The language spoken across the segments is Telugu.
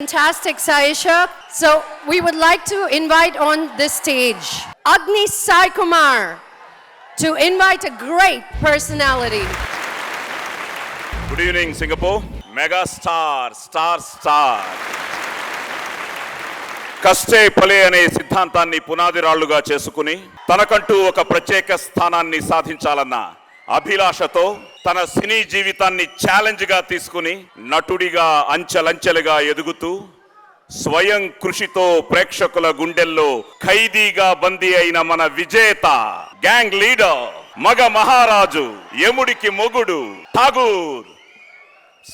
Fantastic, Saisha. So we would like to invite on this stage Agni Sai Kumar to invite a great personality. Good evening, Singapore. Mega star. కష్టే Phale అనే సిద్ధాంతాన్ని పునాదిరాళ్లుగా చేసుకుని తనకంటూ ఒక ప్రత్యేక స్థానాన్ని సాధించాలన్న అభిలాషతో తన సినీ జీవితాన్ని ఛాలెంజ్గా తీసుకుని నటుడిగా అంచెలంచెలుగా ఎదుగుతూ స్వయం కృషితో ప్రేక్షకుల గుండెల్లో ఖైదీగా బందీ అయిన మన విజేత, గ్యాంగ్ లీడర్, మగ మహారాజు, యముడికి మొగుడు, ఠాగూర్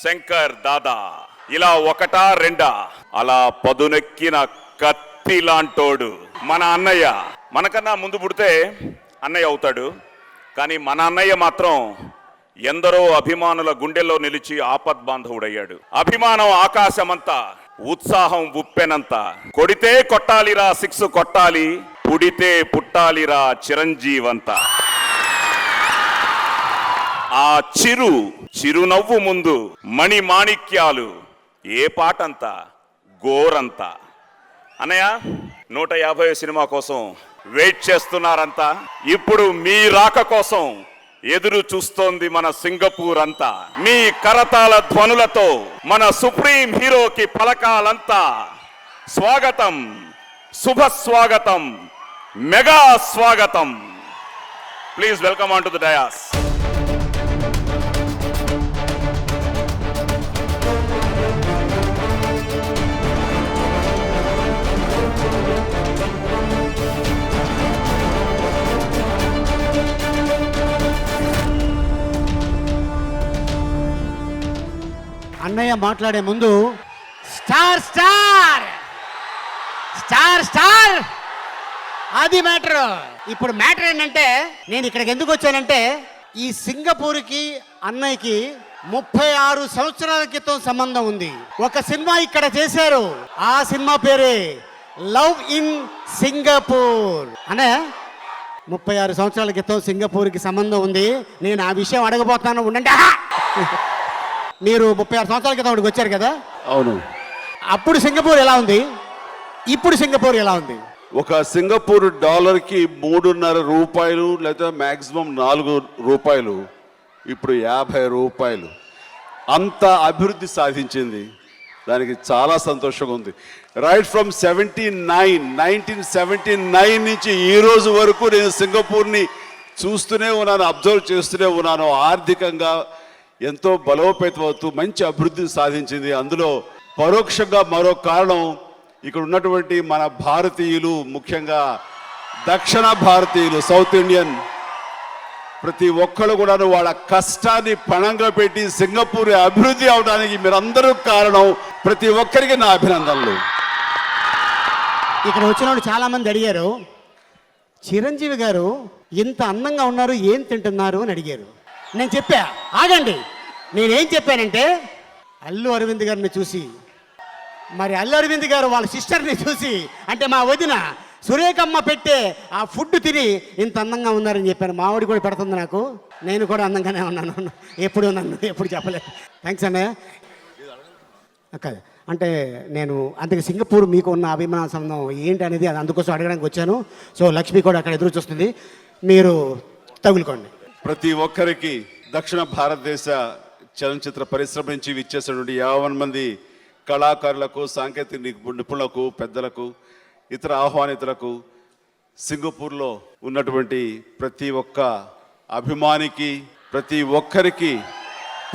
శంకర్ దాదా. ఇలా ఒకటా రెండా, అలా పదునెక్కిన కత్తి లాంటోడు మన అన్నయ్య. మనకన్నా ముందు పుడితే అన్నయ్య అవుతాడు, కానీ మన అన్నయ్య మాత్రం ఎందరో అభిమానుల గుండెల్లో నిలిచి ఆపద్బాంధవుడయ్యాడు. అభిమానం ఆకాశమంతా, ఉత్సాహం ఉప్పెనంత. కొడితే కొట్టాలిరా సిక్స్ కొట్టాలి, పుడితే పుట్టాలిరా చిరంజీవంతా. ఆ చిరునవ్వు ముందు మణి మాణిక్యాలు ఏ పాటంతా గోరంతా. అన్నయ్య 150 సినిమా కోసం వెయిట్ చేస్తున్నారంతా. ఇప్పుడు మీ రాక కోసం ఎదురు చూస్తోంది మన సింగపూర్ అంతా. మీ కరతాళ ధ్వనులతో మన సుప్రీం హీరోకి పలకాలంతా. స్వాగతం, శుభ స్వాగతం, మెగా స్వాగతం. Please welcome on to the dais. అన్నయ్య మాట్లాడే ముందు స్టార్ స్టార్ స్టార్ స్టార్ అది మ్యాటర్. ఇప్పుడు మ్యాటర్ ఏంటంటే, నేను ఇక్కడికి ఎందుకు వచ్చానంటే, ఈ సింగపూర్కి అన్నయ్యకి 36 సంవత్సరాల క్రితం సంబంధం ఉంది. ఒక సినిమా ఇక్కడ చేశారు, ఆ సినిమా పేరే లవ్ ఇన్ సింగపూర్. అన్నయ్య 36 సంవత్సరాల క్రితం సింగపూర్కి సంబంధం ఉంది. నేను ఆ విషయం అడగబోతున్నాను, ఉండండి. మీరు 36 సంవత్సరాల క్రితం అక్కడికి వచ్చారు కదా? అవును. అప్పుడు సింగపూర్ ఎలా ఉంది, ఇప్పుడు సింగపూర్ ఎలా ఉంది? ఒక సింగపూర్ డాలర్కి 3.5 రూపాయలు, లేదా మ్యాక్సిమం 4 రూపాయలు. ఇప్పుడు 50 రూపాయలు. అంత అభివృద్ధి సాధించింది. దానికి చాలా సంతోషంగా ఉంది. రైట్ ఫ్రమ్ 1979 నుంచి ఈ రోజు వరకు నేను సింగపూర్ని చూస్తూనే ఉన్నాను, అబ్జర్వ్ చేస్తూనే ఉన్నాను. ఆర్థికంగా ఎంతో బలోపేతం అవుతూ మంచి అభివృద్ధిని సాధించింది. అందులో పరోక్షంగా మరో కారణం, ఇక్కడ ఉన్నటువంటి మన భారతీయులు, ముఖ్యంగా దక్షిణ భారతీయులు, సౌత్ ఇండియన్, ప్రతి ఒక్కరు కూడా వాళ్ళ కష్టాన్ని పణంగా పెట్టి సింగపూర్ అభివృద్ధి అవడానికి మీరందరూ కారణం. ప్రతి ఒక్కరికి నా అభినందనలు. ఇక్కడ వచ్చిన వాళ్ళు చాలా మంది అడిగారు, చిరంజీవి గారు ఇంత అందంగా ఉన్నారు, ఏం తింటున్నారు అని అడిగారు. నేను చెప్పా, ఆగండి. నేనేం చెప్పానంటే, అల్లు అరవింద్ గారిని చూసి, మరి అల్లు అరవింద్ గారు వాళ్ళ సిస్టర్ని చూసి, అంటే మా వదిన సురేఖమ్మ పెట్టే ఆ ఫుడ్ తిని ఇంత అందంగా ఉన్నారని చెప్పాను. మా ఆవిడ కూడా పెడుతుంది నాకు, నేను కూడా అందంగానే ఉన్నాను. ఎప్పుడు చెప్పలేదు. థ్యాంక్స్ అన్నయ్య. అక్క అంటే నేను అందుకే సింగపూర్ మీకు ఉన్న అభిమాన సంబంధం ఏంటి అనేది అది అందుకోసం అడగడానికి వచ్చాను. సో లక్ష్మి కూడా అక్కడ ఎదురు చూస్తుంది, మీరు తగులుకోండి. ప్రతి ఒక్కరికి దక్షిణ భారతదేశ చలనచిత్ర పరిశ్రమ నుంచి విచ్చేసినటువంటి 50 మంది కళాకారులకు, సాంకేతిక నిపుణులకు, పెద్దలకు, ఇతర ఆహ్వానితులకు, సింగపూర్లో ఉన్నటువంటి ప్రతి ఒక్క అభిమానికి, ప్రతి ఒక్కరికి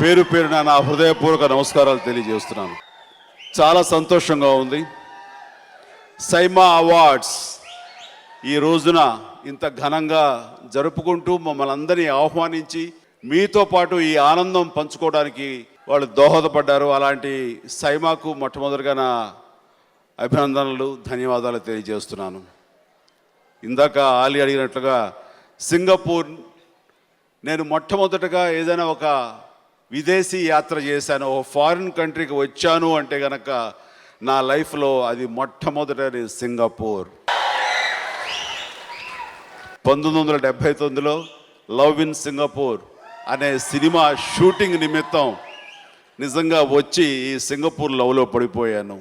పేరు పేరున నా హృదయపూర్వక నమస్కారాలు తెలియజేస్తున్నాను. చాలా సంతోషంగా ఉంది. సైమా అవార్డ్స్ ఈ రోజున ఇంత ఘనంగా జరుపుకుంటూ మమ్మల్ని అందరినీ ఆహ్వానించి మీతో పాటు ఈ ఆనందం పంచుకోవడానికి వాళ్ళు దోహదపడ్డారు. అలాంటి సైమాకు మొట్టమొదటిగా నా అభినందనలు, ధన్యవాదాలు తెలియజేస్తున్నాను. ఇందాక ఆలి అడిగినట్లుగా సింగపూర్ నేను మొట్టమొదటగా ఏదైనా ఒక విదేశీ యాత్ర చేశాను, ఒక ఫారిన్ కంట్రీకి వచ్చాను అంటే కనుక నా లైఫ్లో అది మొట్టమొదటి సింగపూర్. 1979లో లవ్ ఇన్ సింగపూర్ అనే సినిమా షూటింగ్ నిమిత్తం నిజంగా వచ్చి ఈ సింగపూర్ లవ్లో పడిపోయాను.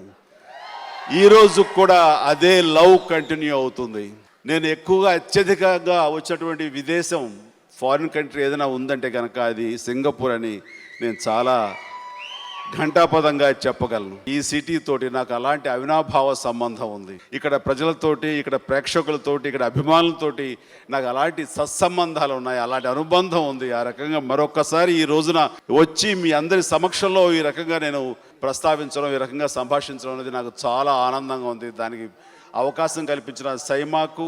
ఈరోజు కూడా అదే లవ్ కంటిన్యూ అవుతుంది. నేను ఎక్కువగా అత్యధికంగా వచ్చినటువంటి విదేశం ఫారిన్ కంట్రీ ఏదైనా ఉందంటే కనుక అది సింగపూర్ అని నేను చాలా ఘంటాపదంగా చెప్పగలను. ఈ సిటీ తోటి నాకు అలాంటి అవినాభావ సంబంధం ఉంది. ఇక్కడ ప్రజలతోటి, ఇక్కడ ప్రేక్షకులతోటి, ఇక్కడ అభిమానులతోటి నాకు అలాంటి సత్సంబంధాలు ఉన్నాయి, అలాంటి అనుబంధం ఉంది. ఆ రకంగా మరొకసారి ఈ రోజున వచ్చి మీ అందరి సమక్షంలో ఈ రకంగా నేను ప్రస్తావించడం, ఈ రకంగా సంభాషించడం అనేది నాకు చాలా ఆనందంగా ఉంది. దానికి అవకాశం కల్పించిన సైమాకు,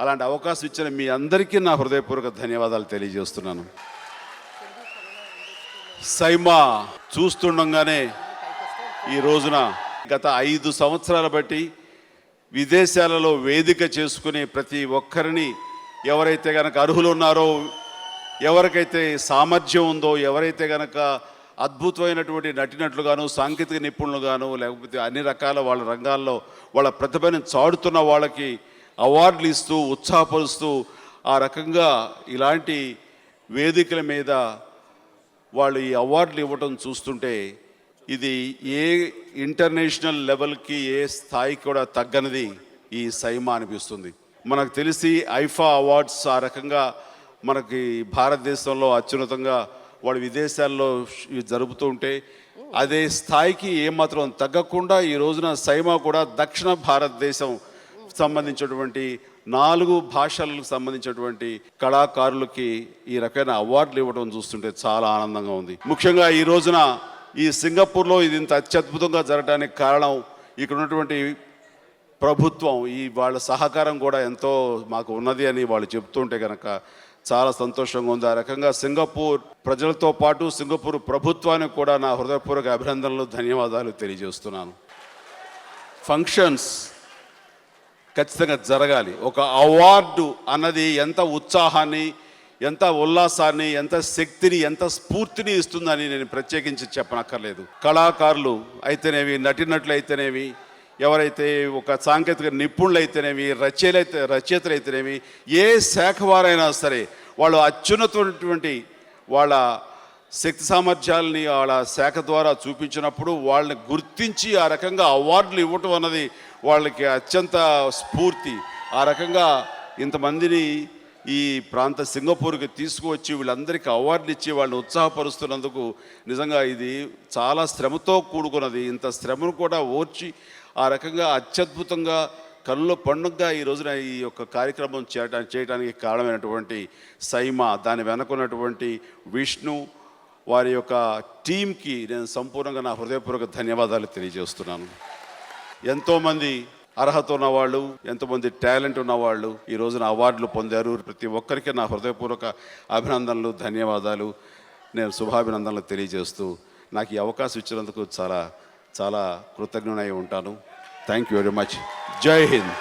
అలాంటి అవకాశం ఇచ్చిన మీ అందరికీ నా హృదయపూర్వక ధన్యవాదాలు తెలియజేస్తున్నాను. సైమా చూస్తుండగానే ఈ రోజున గత 5 సంవత్సరాల బట్టి విదేశాలలో వేదిక చేసుకుని ప్రతి ఒక్కరిని, ఎవరైతే కనుక అర్హులు ఉన్నారో, ఎవరికైతే సామర్థ్యం ఉందో, ఎవరైతే కనుక అద్భుతమైనటువంటి నటినట్లుగాను, సాంకేతిక నిపుణులుగాను, లేకపోతే అన్ని రకాల వాళ్ళ రంగాల్లో వాళ్ళ ప్రతిభను చాటుతున్న వాళ్ళకి అవార్డులు ఇస్తూ ఉత్సాహపరుస్తూ, ఆ రకంగా ఇలాంటి వేదికల మీద వాళ్ళు ఈ అవార్డులు ఇవ్వటం చూస్తుంటే ఇది ఏ ఇంటర్నేషనల్ లెవెల్కి, ఏ స్థాయికి కూడా తగ్గనిది ఈ సైమా అనిపిస్తుంది. మనకు తెలిసి ఐఫా అవార్డ్స్ ఆ రకంగా మనకి భారతదేశంలో అత్యున్నతంగా వాళ్ళు విదేశాల్లో జరుపుతూ ఉంటే అదే స్థాయికి ఏమాత్రం తగ్గకుండా ఈ రోజున సైమా కూడా దక్షిణ భారతదేశం సంబంధించినటువంటి 4 భాషలకు సంబంధించినటువంటి కళాకారులకి ఈ రకమైన అవార్డులు ఇవ్వడం చూస్తుంటే చాలా ఆనందంగా ఉంది. ముఖ్యంగా ఈ రోజున ఈ సింగపూర్లో ఇది ఇంత అత్యద్భుతంగా జరగడానికి కారణం ఇక్కడ ఉన్నటువంటి ప్రభుత్వం, ఈ వాళ్ళ సహకారం కూడా ఎంతో మాకు ఉన్నది అని వాళ్ళు చెప్తుంటే కనుక చాలా సంతోషంగా ఉంది. ఆ రకంగా సింగపూర్ ప్రజలతో పాటు సింగపూర్ ప్రభుత్వానికి కూడా నా హృదయపూర్వక అభినందనలు, ధన్యవాదాలు తెలియజేస్తున్నాను. ఫంక్షన్స్ ఖచ్చితంగా జరగాలి. ఒక అవార్డు అన్నది ఎంత ఉత్సాహాన్ని, ఎంత ఉల్లాసాన్ని, ఎంత శక్తిని, ఎంత స్ఫూర్తిని ఇస్తుందని నేను ప్రత్యేకించి చెప్పనక్కర్లేదు. కళాకారులు అయితేనేవి, నటినట్లు అయితేనేవి, ఎవరైతే ఒక సాంకేతిక నిపుణులు అయితేనేవి, రచయితలు అయితేనేవి, ఏ శాఖ వారైనా సరే వాళ్ళు అత్యున్నతమైనటువంటి వాళ్ళ శక్తి సామర్థ్యాలని వాళ్ళ శాఖ ద్వారా చూపించినప్పుడు వాళ్ళని గుర్తించి ఆ రకంగా అవార్డులు ఇవ్వటం అన్నది వాళ్ళకి అత్యంత స్ఫూర్తి. ఆ రకంగా ఇంతమందిని ఈ ప్రాంత సింగపూర్కి తీసుకువచ్చి వీళ్ళందరికీ అవార్డులు ఇచ్చి వాళ్ళని ఉత్సాహపరుస్తున్నందుకు నిజంగా ఇది చాలా శ్రమతో కూడుకున్నది. ఇంత శ్రమను కూడా ఓర్చి ఆ రకంగా అత్యద్భుతంగా కళ్ళ పండుగగా ఈ రోజున ఈ యొక్క కార్యక్రమం చేయడానికి కారణమైనటువంటి సైమా, దాని వెనుకున్నటువంటి విష్ణు, వారి యొక్క టీంకి నేను సంపూర్ణంగా నా హృదయపూర్వక ధన్యవాదాలు తెలియజేస్తున్నాను. ఎంతోమంది అర్హత ఉన్నవాళ్ళు, ఎంతోమంది టాలెంట్ ఉన్నవాళ్ళు ఈ రోజున అవార్డులు పొందారు. ప్రతి ఒక్కరికి నా హృదయపూర్వక అభినందనలు, ధన్యవాదాలు, నేను శుభాభినందనలు తెలియజేస్తూ నాకు ఈ అవకాశం ఇచ్చినందుకు చాలా చాలా కృతజ్ఞునై ఉంటాను. Thank you very much. జై హింద్.